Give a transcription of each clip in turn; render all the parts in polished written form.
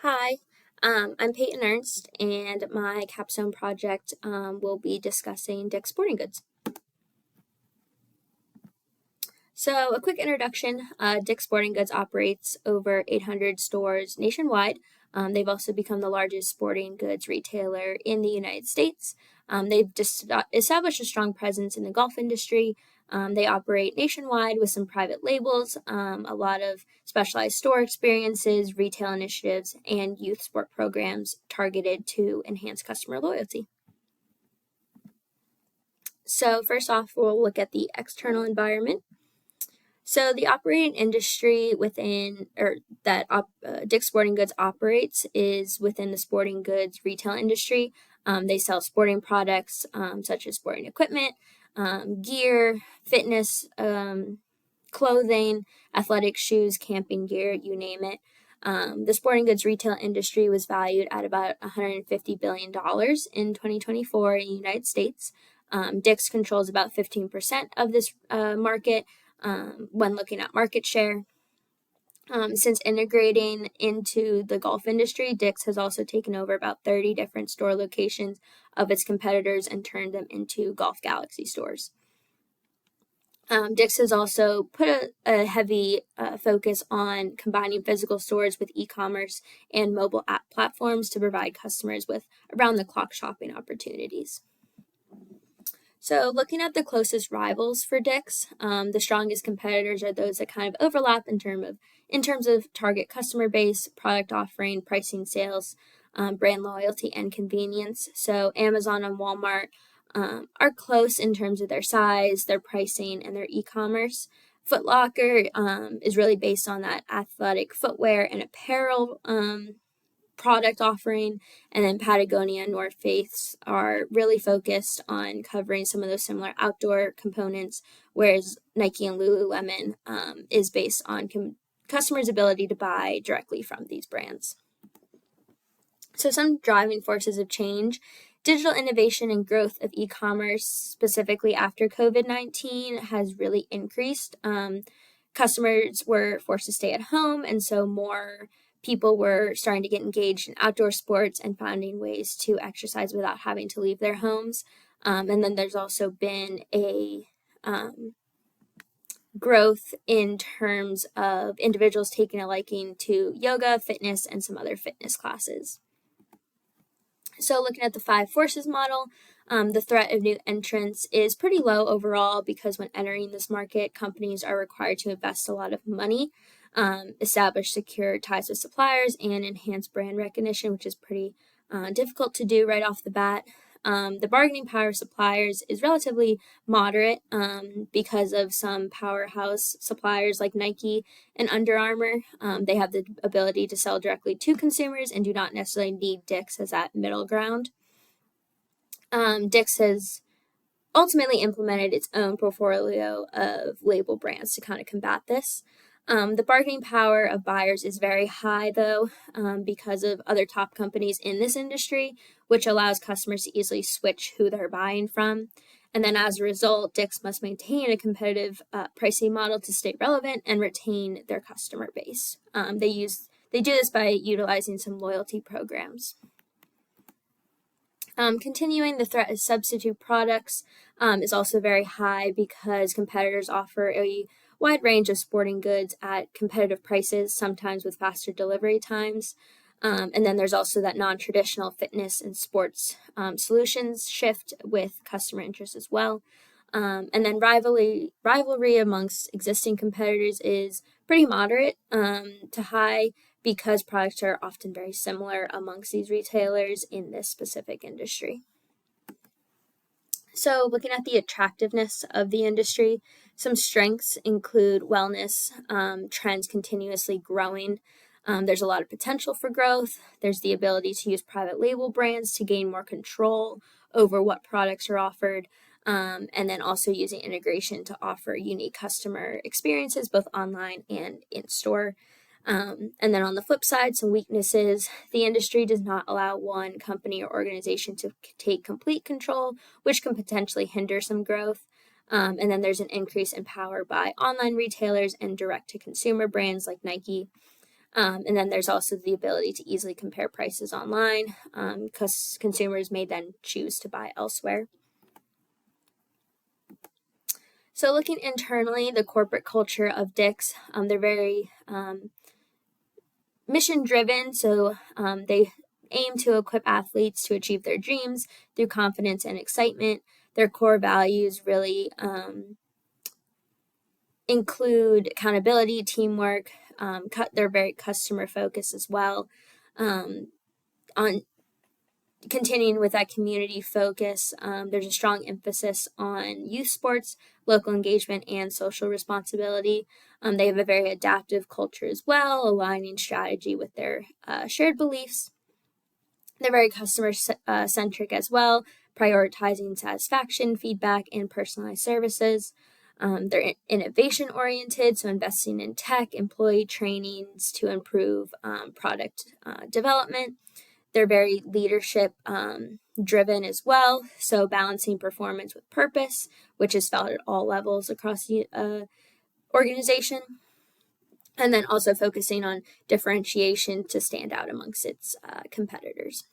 Hi, I'm Peyton Ernst, and my capstone project will be discussing Dick's Sporting Goods. So, a quick introduction. Dick's Sporting Goods operates over 800 stores nationwide. They've also become the largest sporting goods retailer in the United States. They've just established a strong presence in the golf industry. They operate nationwide with some private labels, a lot of specialized store experiences, retail initiatives, and youth sport programs targeted to enhance customer loyalty. So, first off, we'll look at the external environment. So the operating industry within, or that Dick's Sporting Goods operates is within the sporting goods retail industry. They sell sporting products such as sporting equipment, gear, fitness, clothing, athletic shoes, camping gear, you name it. The sporting goods retail industry was valued at about $150 billion in 2024 in the United States. Dick's controls about 15% of this market when looking at market share. Since integrating into the golf industry, Dick's has also taken over about 30 different store locations of its competitors and turned them into Golf Galaxy stores. Dick's has also put a heavy focus on combining physical stores with e-commerce and mobile app platforms to provide customers with around-the-clock shopping opportunities. So looking at the closest rivals for Dick's, the strongest competitors are those that kind of overlap in terms of target customer base, product offering, pricing, sales, brand loyalty, and convenience. So Amazon and Walmart are close in terms of their size, their pricing, and their e-commerce. Foot Locker is really based on that athletic footwear and apparel product offering, and then Patagonia and North Face are really focused on covering some of those similar outdoor components, whereas Nike and Lululemon is based on customers' ability to buy directly from these brands. So some driving forces of change: digital innovation and growth of e-commerce, specifically after COVID-19, has really increased. Customers were forced to stay at home, and so more people were starting to get engaged in outdoor sports and finding ways to exercise without having to leave their homes. And then there's also been a growth in terms of individuals taking a liking to yoga, fitness, and some other fitness classes. So looking at the 5 forces model, the threat of new entrants is pretty low overall because when entering this market, companies are required to invest a lot of money, establish secure ties with suppliers, and enhance brand recognition, which is pretty difficult to do right off the bat. The bargaining power of suppliers is relatively moderate because of some powerhouse suppliers like Nike and Under Armour. They have the ability to sell directly to consumers and do not necessarily need Dick's as that middle ground. Dick's has ultimately implemented its own portfolio of label brands to kind of combat this. The bargaining power of buyers is very high, though, because of other top companies in this industry, which allows customers to easily switch who they're buying from. And then as a result, Dick's must maintain a competitive pricing model to stay relevant and retain their customer base. They do this by utilizing some loyalty programs. Continuing, the threat of substitute products is also very high because competitors offer a wide range of sporting goods at competitive prices, sometimes with faster delivery times. And then there's also that non-traditional fitness and sports solutions shift with customer interest as well. And then rivalry amongst existing competitors is pretty moderate to high because products are often very similar amongst these retailers in this specific industry. So looking at the attractiveness of the industry, some strengths include wellness, trends continuously growing. There's a lot of potential for growth. There's the ability to use private label brands to gain more control over what products are offered. And then also using integration to offer unique customer experiences, both online and in store. And then on the flip side, some weaknesses: the industry does not allow one company or organization to take complete control, which can potentially hinder some growth. And then there's an increase in power by online retailers and direct-to-consumer brands like Nike. And then there's also the ability to easily compare prices online, because consumers may then choose to buy elsewhere. So looking internally, the corporate culture of Dick's, they're very mission driven. So they aim to equip athletes to achieve their dreams through confidence and excitement. Their core values really include accountability, teamwork. They're very customer focused as well. On continuing with that community focus, there's a strong emphasis on youth sports, local engagement, and social responsibility. They have a very adaptive culture as well, aligning strategy with their shared beliefs. They're very customer centric as well, prioritizing satisfaction, feedback, and personalized services. They're innovation oriented, so investing in tech, employee trainings to improve product development. They're very leadership driven as well, so balancing performance with purpose, which is felt at all levels across the organization. And then also focusing on differentiation to stand out amongst its competitors.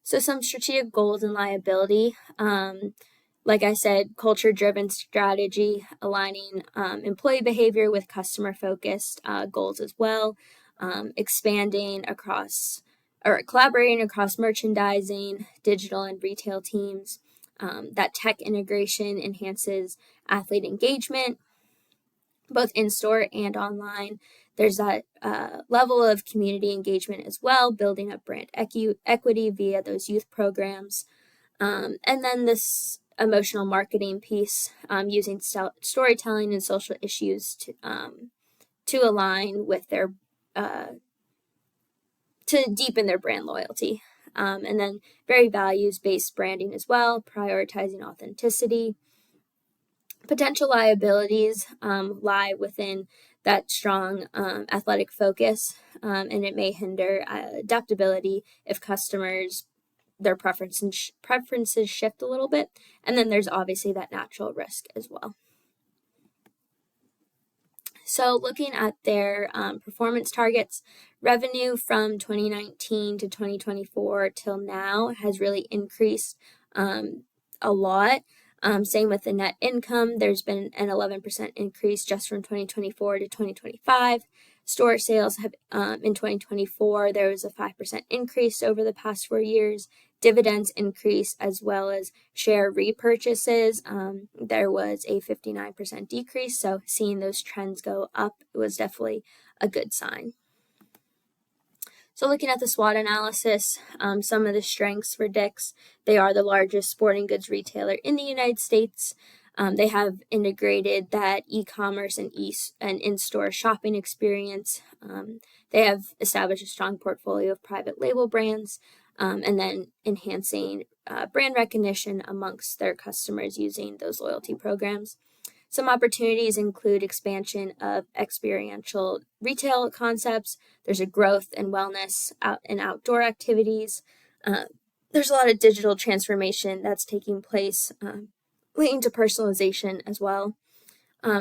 So some strategic goals and liability. Like I said, culture-driven strategy, aligning employee behavior with customer-focused goals as well, expanding across or collaborating across merchandising, digital and retail teams. That tech integration enhances athlete engagement, both in-store and online. There's that level of community engagement as well, building up brand equity via those youth programs. And then this emotional marketing piece, using storytelling and social issues to align with their, to deepen their brand loyalty. And then very values-based branding as well, prioritizing authenticity. Potential liabilities lie within that strong athletic focus, and it may hinder adaptability if customers, their preferences shift a little bit. And then there's obviously that natural risk as well. So looking at their performance targets, revenue from 2019 to 2024 till now has really increased a lot. Same with the net income. There's been an 11% increase just from 2024 to 2025. Store sales have in 2024, there was a 5% increase over the past 4 years. Dividends increase as well as share repurchases. There was a 59% decrease. So seeing those trends go up was definitely a good sign. So looking at the SWOT analysis, some of the strengths for Dick's, they are the largest sporting goods retailer in the United States. They have integrated that e-commerce and in-store shopping experience. They have established a strong portfolio of private label brands, and then enhancing brand recognition amongst their customers using those loyalty programs. Some opportunities include expansion of experiential retail concepts. There's a growth in wellness and outdoor activities. There's a lot of digital transformation that's taking place, leading to personalization as well.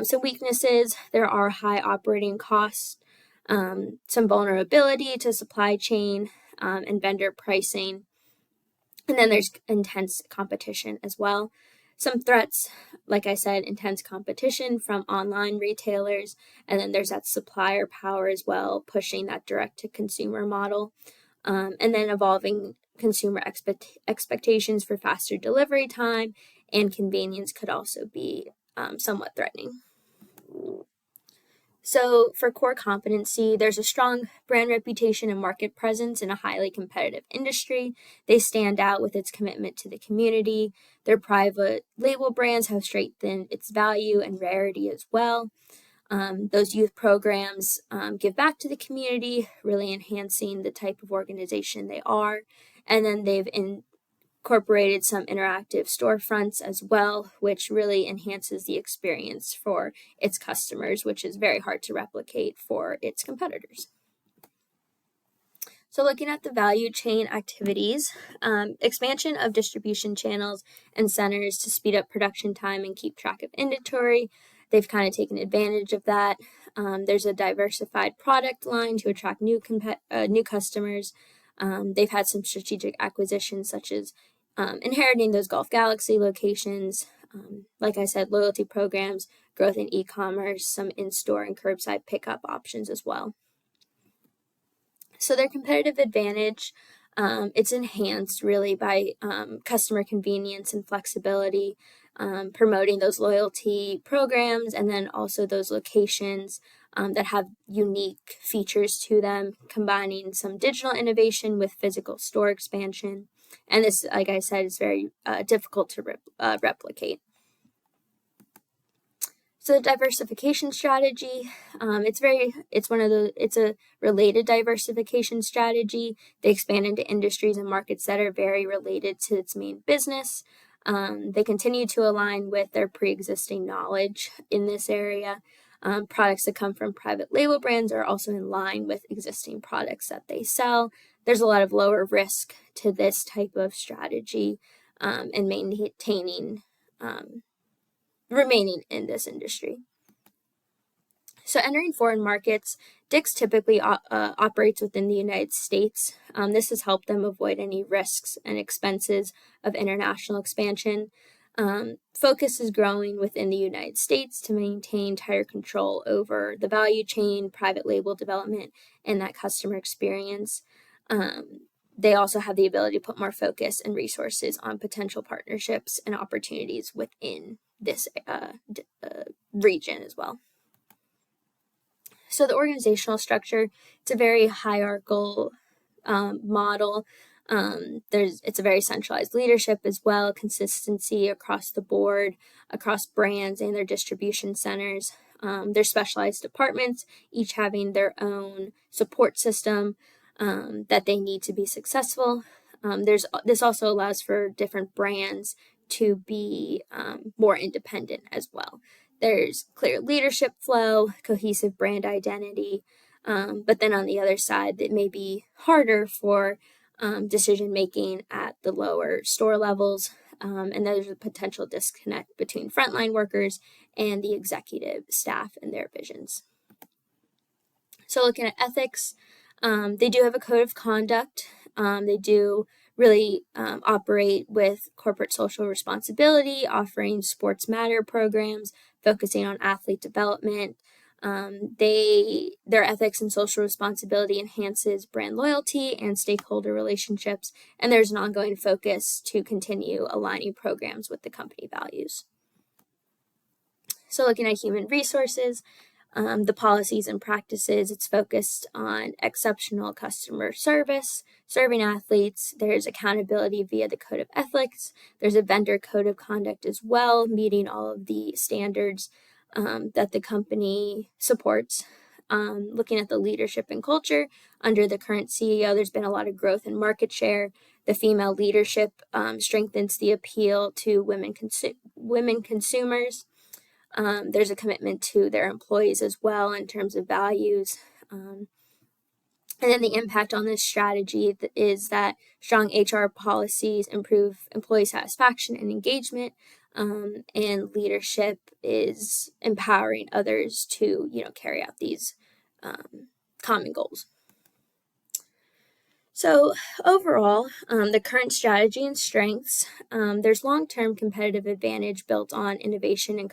Some weaknesses, there are high operating costs, some vulnerability to supply chain and vendor pricing, and then there's intense competition as well. Some threats, like I said, intense competition from online retailers, and then there's that supplier power as well, pushing that direct-to-consumer model, and then evolving consumer expectations for faster delivery time and convenience could also be somewhat threatening. So for core competency, there's a strong brand reputation and market presence in a highly competitive industry. They stand out with its commitment to the community. Their private label brands have strengthened its value and rarity as well. Those youth programs give back to the community, really enhancing the type of organization they are. And then they've incorporated some interactive storefronts as well, which really enhances the experience for its customers, which is very hard to replicate for its competitors. So looking at the value chain activities, expansion of distribution channels and centers to speed up production time and keep track of inventory. They've kind of taken advantage of that. There's a diversified product line to attract new customers. They've had some strategic acquisitions, such as inheriting those Gulf Galaxy locations. Like I said, loyalty programs, growth in e-commerce, some in-store and curbside pickup options as well. So their competitive advantage, it's enhanced really by customer convenience and flexibility, promoting those loyalty programs, and then also those locations that have unique features to them, combining some digital innovation with physical store expansion. And this, like I said, is very difficult to replicate. So the diversification strategy, it's a related diversification strategy. They expand into industries and markets that are very related to its main business. They continue to align with their pre-existing knowledge in this area. Products that come from private label brands are also in line with existing products that they sell. There's a lot of lower risk to this type of strategy and remaining in this industry. So entering foreign markets, Dick's typically operates within the United States. This has helped them avoid any risks and expenses of international expansion. Focus is growing within the United States to maintain tighter control over the value chain, private label development, and that customer experience. They also have the ability to put more focus and resources on potential partnerships and opportunities within this region as well. So the organizational structure, it's a very hierarchical model. It's a very centralized leadership as well, consistency across the board, across brands and their distribution centers. There's specialized departments, each having their own support system that they need to be successful. This also allows for different brands to be more independent as well. There's clear leadership flow, cohesive brand identity, but then on the other side, it may be harder for decision making at the lower store levels, and there's a potential disconnect between frontline workers and the executive staff and their visions. So looking at ethics, they do have a code of conduct. They do really operate with corporate social responsibility, offering sports matter programs, focusing on athlete development. Their ethics and social responsibility enhances brand loyalty and stakeholder relationships, and there's an ongoing focus to continue aligning programs with the company values. So looking at human resources, the policies and practices, it's focused on exceptional customer service, serving athletes. There's accountability via the code of ethics. There's a vendor code of conduct as well, meeting all of the standards that the company supports. Looking at the leadership and culture, under the current CEO, there's been a lot of growth in market share. The female leadership strengthens the appeal to women consumers. There's a commitment to their employees as well in terms of values. And then the impact on this strategy is that strong HR policies improve employee satisfaction and engagement, and leadership is empowering others to, carry out these common goals. So overall, the current strategy and strengths, there's long-term competitive advantage built on innovation and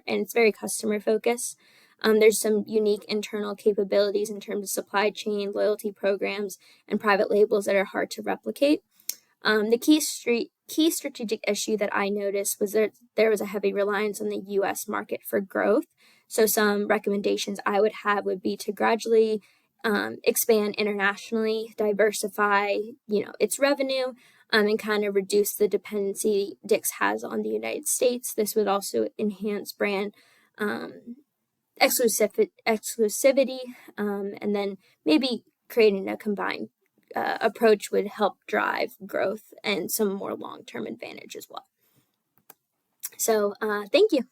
it's very customer focused. There's some unique internal capabilities in terms of supply chain, loyalty programs, and private labels that are hard to replicate. The key strategic issue that I noticed was that there was a heavy reliance on the U.S. market for growth. So some recommendations I would have would be to gradually expand internationally, diversify, its revenue, and kind of reduce the dependency Dick's has on the United States. This would also enhance brand exclusivity, and then maybe creating a combined approach would help drive growth and some more long-term advantage as well. So thank you.